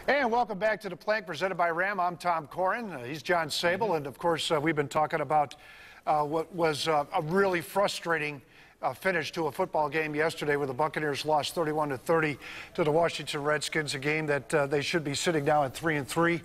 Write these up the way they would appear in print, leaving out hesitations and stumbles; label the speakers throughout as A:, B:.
A: And welcome back to The Plank, presented by Ram. I'm Tom Corin. He's John Sable. And, of course, we've been talking about what was a really frustrating finish to a football game yesterday where the Buccaneers lost 31-30 to the Washington Redskins, a game that they should be sitting down at 3-3,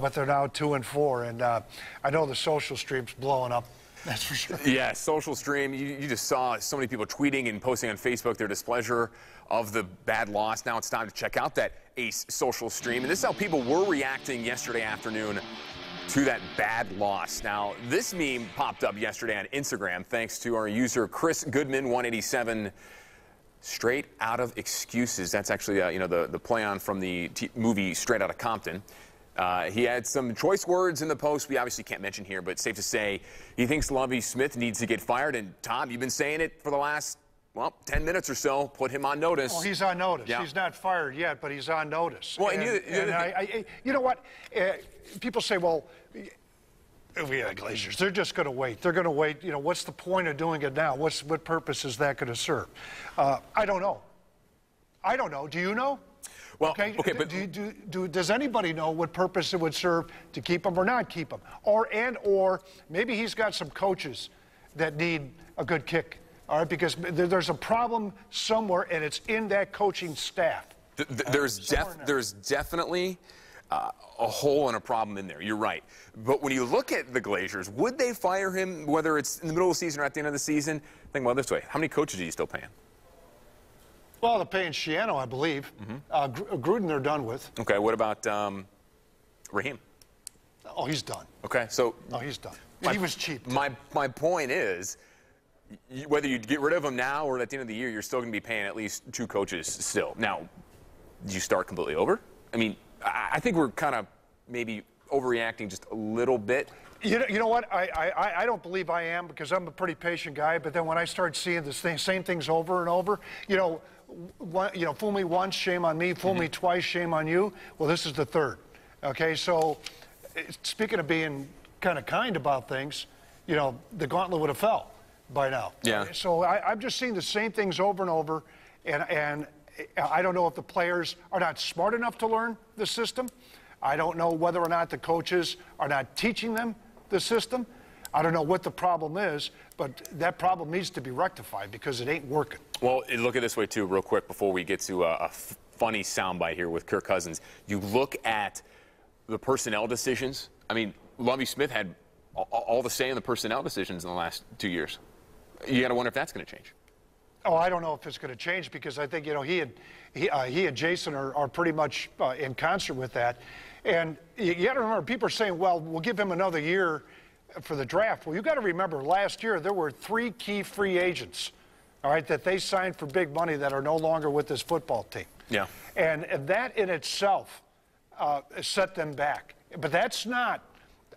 A: but they're now 2-4. And I know the social stream's blowing up. That's for sure.
B: Yeah, social stream. You just saw so many people tweeting and posting on Facebook their displeasure of the bad loss. Now it's time to check out that Ace social stream. And this is how people were reacting yesterday afternoon to that bad loss. Now, this meme popped up yesterday on Instagram thanks to our user Chris Goodman 187. Straight out of excuses. That's actually the play on from the movie Straight Outta Compton. He had some choice words in the post we obviously can't mention here, but safe to say he thinks Lovie Smith needs to get fired. And, Tom, you've been saying it for the last, 10 minutes or so. Put him on notice.
A: Well, he's on notice.
B: Yeah.
A: He's not fired yet, but he's on notice.
B: Well,
A: you know what? People say, well, the Glazers, they're just going to wait. They're going to wait. What's the point of doing it now? What purpose is that going to serve? I don't know. I don't know. Do you know?
B: Well,
A: okay,
B: but
A: does anybody know what purpose it would serve to keep him or not keep him? Or maybe he's got some coaches that need a good kick, all right, because there's a problem somewhere, and it's in that coaching staff.
B: There's definitely a hole and a problem in there. You're right. But when you look at the Glazers, would they fire him, whether it's in the middle of the season or at the end of the season? Think about it this way. How many coaches are you still paying?
A: Well, they're paying Shiano, I believe. Gruden they're done with.
B: Okay, what about Raheem?
A: Oh, he's done.
B: Okay, so...
A: No, he's done. He was cheap.
B: My point is, whether you get rid of him now or at the end of the year, you're still going to be paying at least 2 coaches still. Now, do you start completely over? I mean, I think we're kind of maybe overreacting just a little bit.
A: You know what? I don't believe I am, because I'm a pretty patient guy. But then when I start seeing the same things over and over, fool me once, shame on me. Fool me twice, shame on you. Well, this is the third. Okay, so speaking of being kind about things, the gauntlet would have fell by now.
B: Yeah.
A: So I'm just seeing the same things over and over, and I don't know if the players are not smart enough to learn the system. I don't know whether or not the coaches are not teaching them the system. I don't know what the problem is, but that problem needs to be rectified because it ain't working.
B: Well, look at it this way, too, real quick, before we get to a funny soundbite here with Kirk Cousins. You look at the personnel decisions. I mean, Lovie Smith had all the say in the personnel decisions in the last 2 years. You got to wonder if that's going to change.
A: Oh, I don't know if it's going to change, because I think, he and Jason are pretty much in concert with that. And you got to remember, people are saying, well, we'll give him another year for the draft. Well, you got to remember, last year there were 3 key free agents, all right, that they signed for big money that are no longer with this football team.
B: Yeah.
A: And that in itself set them back. But that's not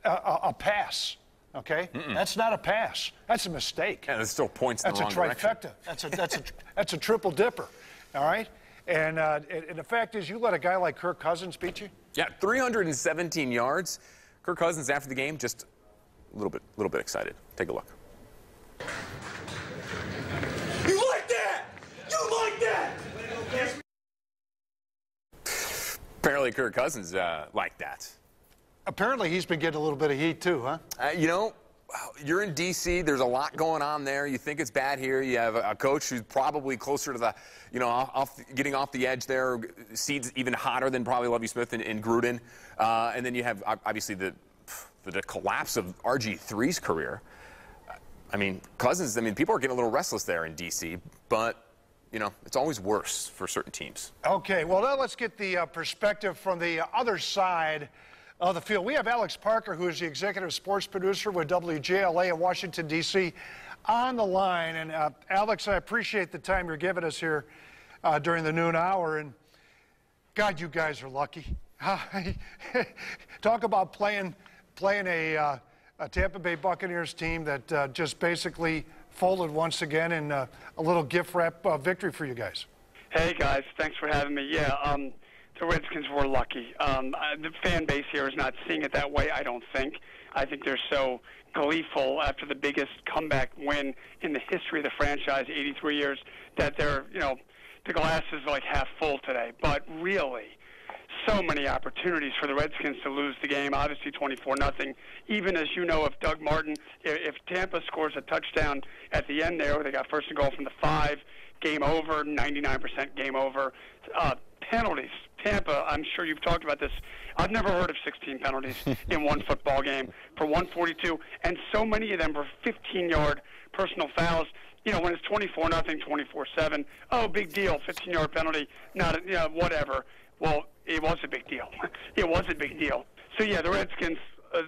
A: a pass. Okay, that's not a pass. That's a mistake.
B: Yeah, there's still points in the wrong direction.
A: That's a trifecta. That's a triple dipper. All right, and the fact is, you let a guy like Kirk Cousins beat you.
B: Yeah, 317 yards. Kirk Cousins after the game, just a little bit excited. Take a look.
C: You like that? You like that?
B: Apparently, Kirk Cousins liked that.
A: Apparently, he's been getting a little bit of heat, too, huh?
B: You're in D.C. There's a lot going on there. You think it's bad here. You have a coach who's probably closer to the, getting off the edge there. Seeds even hotter than probably Lovie Smith and Gruden. And then you have, obviously, the collapse of RG3's career. I mean, Cousins, people are getting a little restless there in D.C., but, it's always worse for certain teams.
A: Okay, well, now let's get the perspective from the other side of the field. We have Alex Parker, who is the executive sports producer with WJLA in Washington, D.C., on the line. And, Alex, I appreciate the time you're giving us here during the noon hour. And, God, you guys are lucky. Talk about playing a Tampa Bay Buccaneers team that just basically folded once again, in a little gift wrap victory for you guys.
D: Hey, guys. Thanks for having me. Yeah, the Redskins were lucky. The fan base here is not seeing it that way, I don't think. I think they're so gleeful after the biggest comeback win in the history of the franchise, 83 years, that they're, the glass is like half full today. But really, so many opportunities for the Redskins to lose the game, obviously 24-0. Even as you know, if Doug Martin, if Tampa scores a touchdown at the end there, they got first and goal from the 5, game over, 99% game over. Penalties. Tampa, I'm sure you've talked about this. I've never heard of 16 penalties in one football game for 142, and so many of them were 15-yard personal fouls. You know, when it's 24-0, 24-7, oh, big deal, 15-yard penalty, not, you know, whatever. Well, it was a big deal. It was a big deal. So yeah, the Redskins,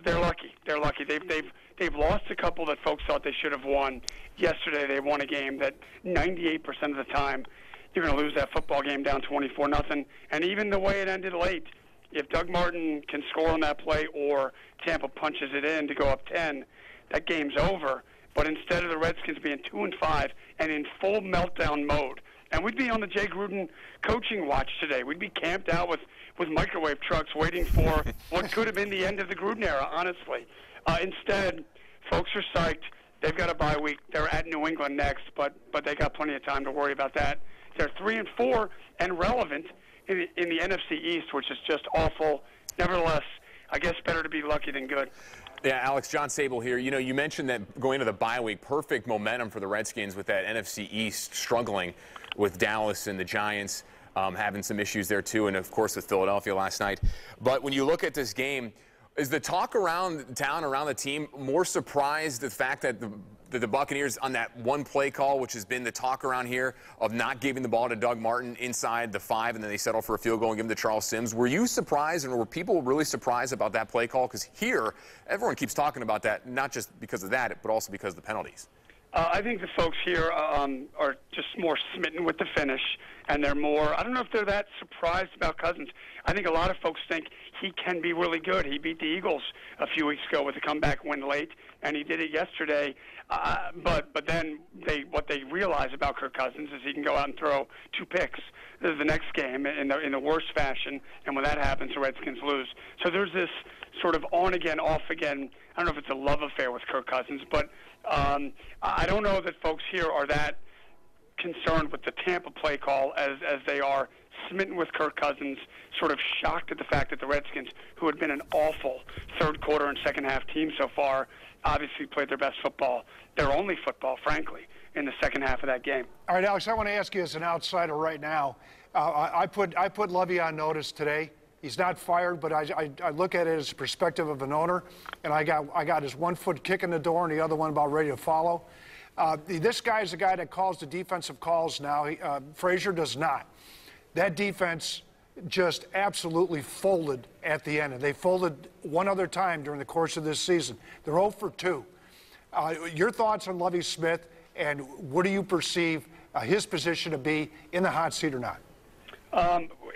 D: they're lucky. They're lucky. They've lost a couple that folks thought they should have won. Yesterday, they won a game that 98% of the time you're going to lose that football game down 24-0. And even the way it ended late, if Doug Martin can score on that play or Tampa punches it in to go up 10, that game's over. But instead of the Redskins being 2-5 and in full meltdown mode, and we'd be on the Jay Gruden coaching watch today. We'd be camped out with microwave trucks waiting for what could have been the end of the Gruden era, honestly. Instead, folks are psyched. They've got a bye week. They're at New England next, but they got plenty of time to worry about that. They're 3-4 and relevant in the NFC East, which is just awful. Nevertheless, I guess better to be lucky than good.
B: Yeah, Alex, John Sable here. You know, you mentioned that going into the bye week, perfect momentum for the Redskins with that NFC East struggling with Dallas and the Giants having some issues there too, and of course with Philadelphia last night. But when you look at this game, is the talk around town, around the team, more surprised at the fact that the Buccaneers on that one play call, which has been the talk around here, of not giving the ball to Doug Martin inside the 5 and then they settle for a field goal and give them to Charles Sims? Were you surprised, and were people really surprised about that play call? Because here, everyone keeps talking about that, not just because of that, but also because of the penalties.
D: I think the folks here are just more smitten with the finish, and they're more, I don't know if they're that surprised about Cousins. I think a lot of folks think he can be really good. He beat the Eagles a few weeks ago with a comeback win late, and he did it yesterday. But then what they realize about Kirk Cousins is he can go out and throw 2 picks. This is the next game in the worst fashion, and when that happens, the Redskins lose. So there's this sort of on-again, off-again, I don't know if it's a love affair with Kirk Cousins, but I don't know that folks here are that concerned with the Tampa play call as they are smitten with Kirk Cousins, sort of shocked at the fact that the Redskins, who had been an awful third quarter and second half team so far, obviously played their best football, their only football, frankly, in the second half of that game.
A: All right, Alex, I want to ask you as an outsider right now. I put Lovie on notice today. He's not fired, but I look at it as a perspective of an owner, and I got his 1 foot kick in the door and the other one about ready to follow. This guy's the guy that calls the defensive calls now. Frazier does not. That defense just absolutely folded at the end, and they folded one other time during the course of this season. They're 0 for 2. Your thoughts on Lovie Smith, and what do you perceive his position to be in the hot seat or not?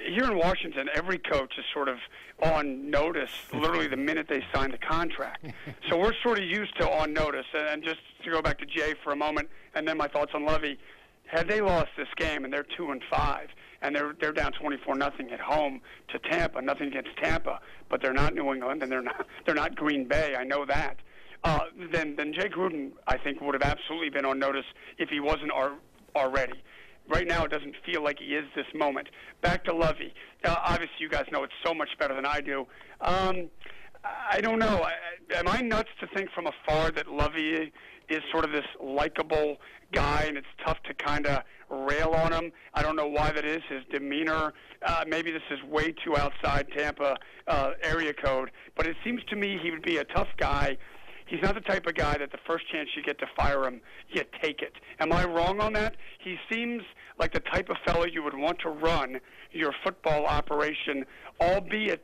D: Here in Washington, every coach is sort of on notice literally the minute they sign the contract. So we're sort of used to on notice. And just to go back to Jay for a moment, and then my thoughts on Lovie, had they lost this game and they're 2-5, and they're down 24-0 at home to Tampa, nothing against Tampa, but they're not New England and they're not Green Bay, I know that. Then Jay Gruden, I think, would have absolutely been on notice if he wasn't already. Right now, it doesn't feel like he is this moment. Back to Lovie. Obviously, you guys know it so much better than I do. I don't know. Am I nuts to think from afar that Lovie is sort of this likable guy, and it's tough to kind of rail on him? I don't know why that is. His demeanor, maybe this is way too outside Tampa area code, but it seems to me he would be a tough guy. He's not the type of guy that the first chance you get to fire him, you take it. Am I wrong on that? He seems like the type of fellow you would want to run your football operation, albeit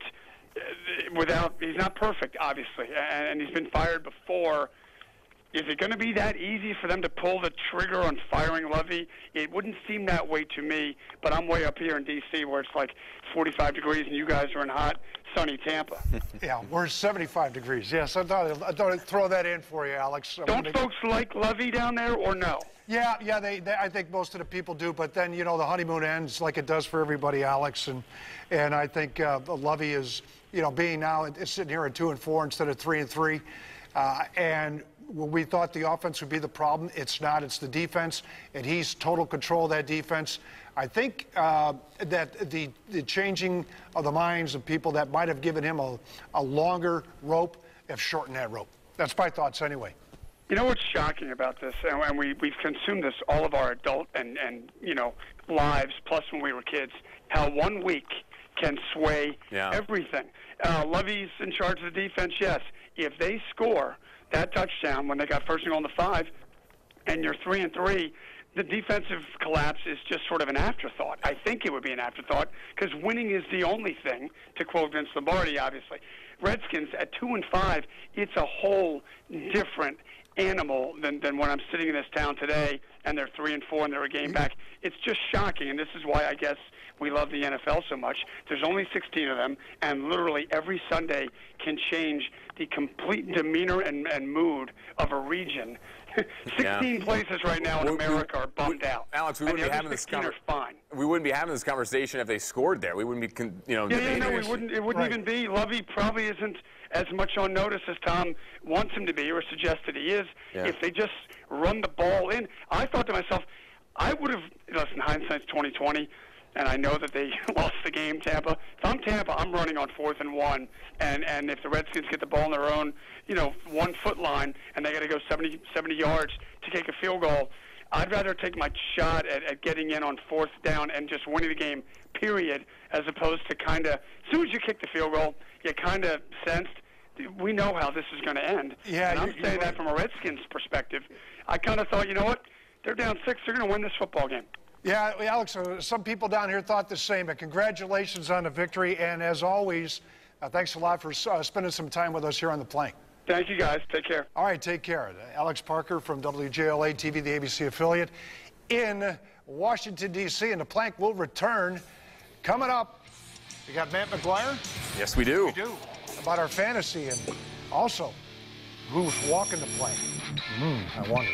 D: he's not perfect, obviously, and he's been fired before. Is it going to be that easy for them to pull the trigger on firing Lovie? It wouldn't seem that way to me, but I'm way up here in D.C. where it's like 45 degrees and you guys are in hot, sunny Tampa.
A: Yeah, we're 75 degrees. Yes, I thought I'd throw that in for you, Alex.
D: Don't folks like Lovie down there or no?
A: Yeah, I think most of the people do, but then, you know, the honeymoon ends like it does for everybody, Alex, and I think Lovie is, you know, being now sitting here at 2-4 instead of 3-3. And we thought the offense would be the problem. It's not. It's the defense, and he's total control of that defense. I think that the changing of the minds of people that might have given him a longer rope have shortened that rope. That's my thoughts anyway.
D: You know what's shocking about this, and we've consumed this all of our adult and lives, plus when we were kids, how 1 week can sway everything. Lovie's in charge of the defense, yes. If they score that touchdown when they got first and goal on the 5, and you're 3-3, the defensive collapse is just sort of an afterthought. I think it would be an afterthought because winning is the only thing, to quote Vince Lombardi, obviously. Redskins at 2-5, it's a whole different animal than when I'm sitting in this town today and they're 3-4 and they're a game back. It's just shocking, and this is why I guess we love the NFL so much. There's only 16 of them, and literally every Sunday can change the complete demeanor and mood of a region. 16 places right now in America are bummed out.
B: Alex, we wouldn't be having this We wouldn't be having this conversation if they scored there. We wouldn't be,
D: no, we wouldn't. It wouldn't even be. Lovie probably isn't as much on notice as Tom wants him to be or suggested he is. If they just run the ball in, I thought to myself, I would have. Listen, hindsight's 20/20. And I know that they lost the game, Tampa. If I'm Tampa, I'm running on 4th and 1. And if the Redskins get the ball on their own, 1 foot line, and they got to go 70 yards to take a field goal, I'd rather take my shot at getting in on 4th down and just winning the game, period, as opposed to kind of, as soon as you kick the field goal, you kind of sensed, we know how this is going to end.
A: Yeah,
D: and I'm saying that from a Redskins perspective. I kind of thought, you know what, they're down 6, they're going to win this football game.
A: Yeah, Alex, some people down here thought the same, but congratulations on the victory. And as always, thanks a lot for spending some time with us here on The Plank.
D: Thank you, guys. Take care.
A: All right, take care. Alex Parker from WJLA TV, the ABC affiliate, in Washington, D.C., and The Plank will return. Coming up, we got Matt McGuire.
B: Yes, we do.
A: We do. About our fantasy and also who's walking the plank. I wonder.